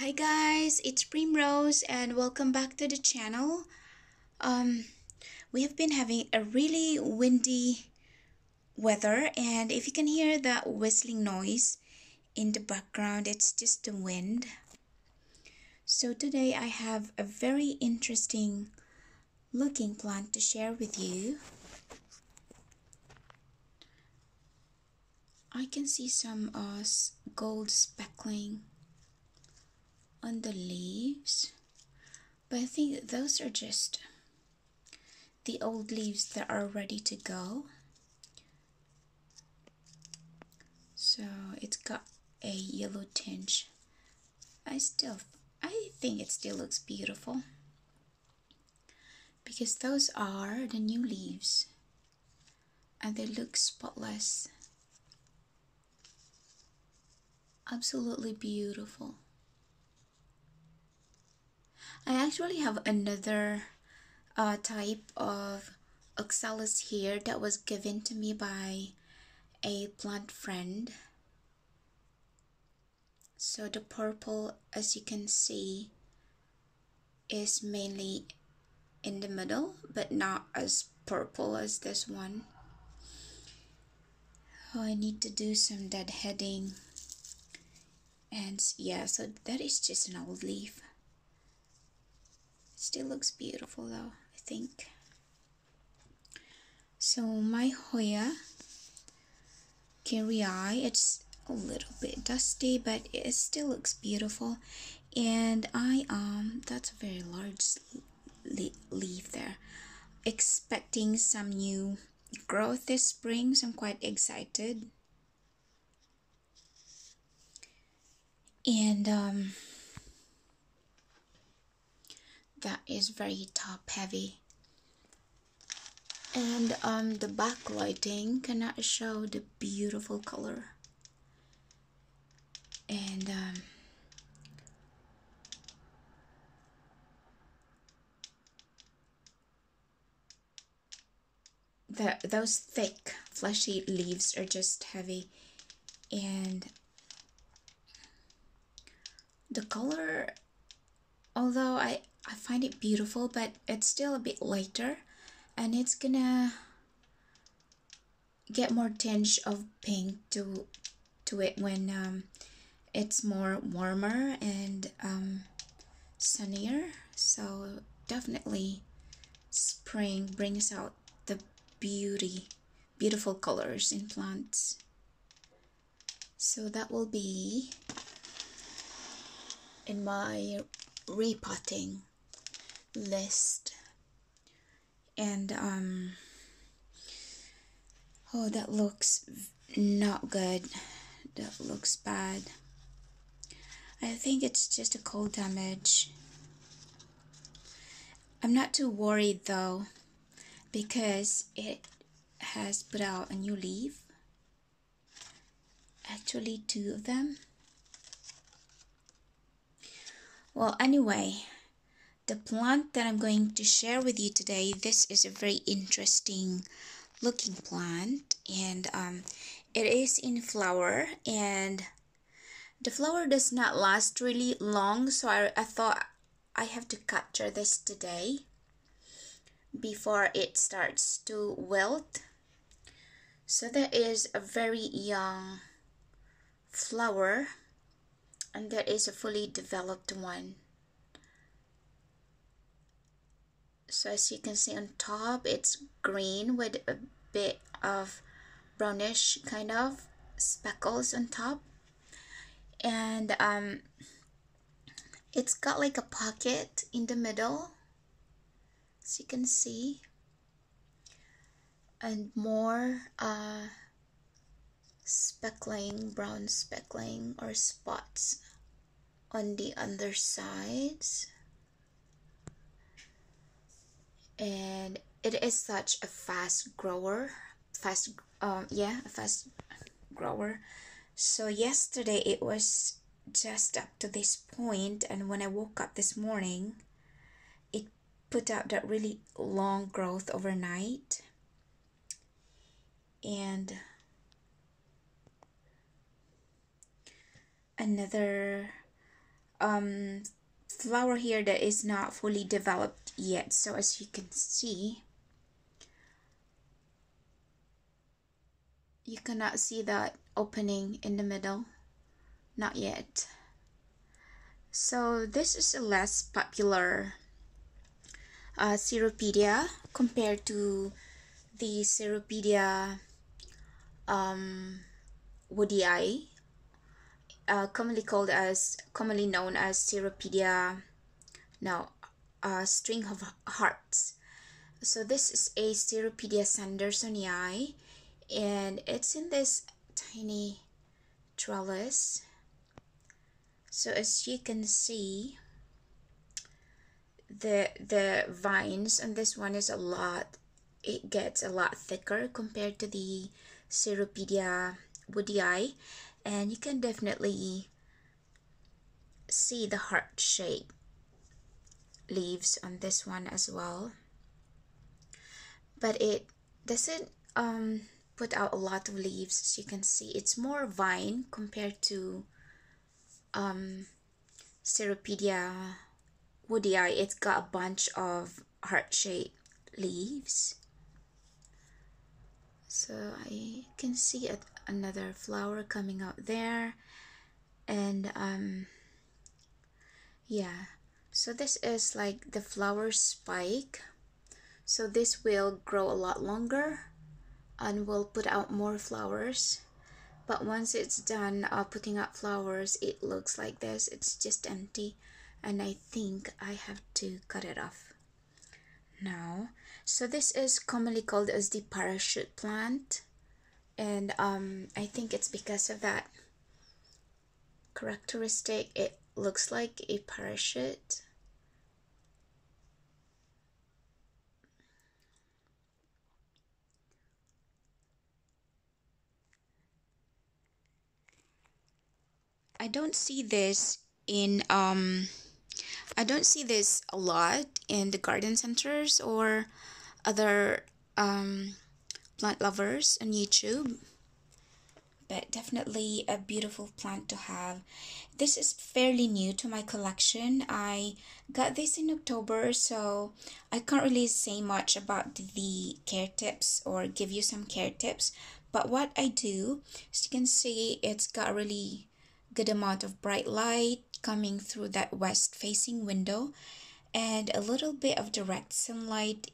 Hi guys, it's Primrose and welcome back to the channel. Um, we have been having a really windy weather, and if you can hear that whistling noise in the background, it's just the wind. So today I have a very interesting looking plant to share with you. I can see some gold speckling on the leaves, but I think those are just the old leaves that are ready to go. So it's got a yellow tinge. I think it still looks beautiful because those are the new leaves and they look spotless. Absolutely beautiful. I actually have another type of oxalis here that was given to me by a plant friend. So the purple, as you can see, is mainly in the middle, but not as purple as this one. Oh, I need to do some deadheading. And yeah, so that is just an old leaf. It still looks beautiful though, I think. So my Hoya Kirii, it's a little bit dusty, but it still looks beautiful. And that's a very large leaf there. Expecting some new growth this spring, so I'm quite excited. And that is very top heavy. And the backlighting cannot show the beautiful color. And those thick fleshy leaves are just heavy, and the color, although I find it beautiful, but it's still a bit lighter, and it's gonna get more tinge of pink to it when it's more warmer and sunnier. So definitely spring brings out the beautiful colors in plants. So that will be in my repotting list. And oh, that looks not good. That looks bad. I think it's just a cold damage. I'm not too worried though, because it has put out a new leaf. Actually, 2 of them. Well, anyway, the plant that I'm going to share with you today, this is a very interesting looking plant, and it is in flower, and the flower does not last really long, so I thought I have to capture this today before it starts to wilt. So there is a very young flower, and there is a fully developed one. So as you can see on top, it's green with a bit of brownish kind of speckles on top, and it's got like a pocket in the middle, as you can see, and more speckling, brown speckling or spots on the undersides. And it is such a fast grower. A fast grower. So yesterday it was just up to this point, and when I woke up this morning, it put out that really long growth overnight. And another flower here that is not fully developed yet. So as you can see, you cannot see that opening in the middle, not yet. So this is a less popular Ceropegia compared to the Ceropegia woodii, commonly known as Ceropegia, string of hearts. So this is a Ceropegia Sandersonii, and it's in this tiny trellis. So as you can see, the vines on this one is it gets a lot thicker compared to the Ceropegia woodii, and you can definitely see the heart-shaped leaves on this one as well, but it doesn't put out a lot of leaves. As you can see, it's more vine compared to Ceropegia woodii. It's got a bunch of heart-shaped leaves. So I can see another flower coming out there, and yeah, so this is like the flower spike. So this will grow a lot longer and will put out more flowers, but once it's done putting out flowers, it looks like this. It's just empty, and I think I have to cut it off now. So this is commonly called as the parachute plant, and I think it's because of that characteristic. It looks like a parachute. I don't see this in I don't see this a lot in the garden centers or other plant lovers on YouTube, but definitely a beautiful plant to have. This is fairly new to my collection. I got this in October, so I can't really say much about the care tips or give you some care tips, but what I do, as you can see, it's got a really good amount of bright light coming through that west facing window, and a little bit of direct sunlight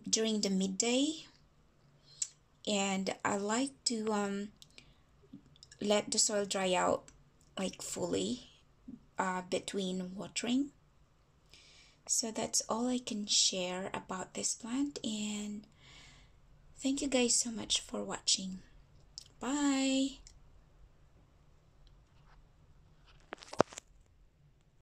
during the midday. And I like to let the soil dry out like fully between watering. So that's all I can share about this plant, and thank you guys so much for watching. Bye.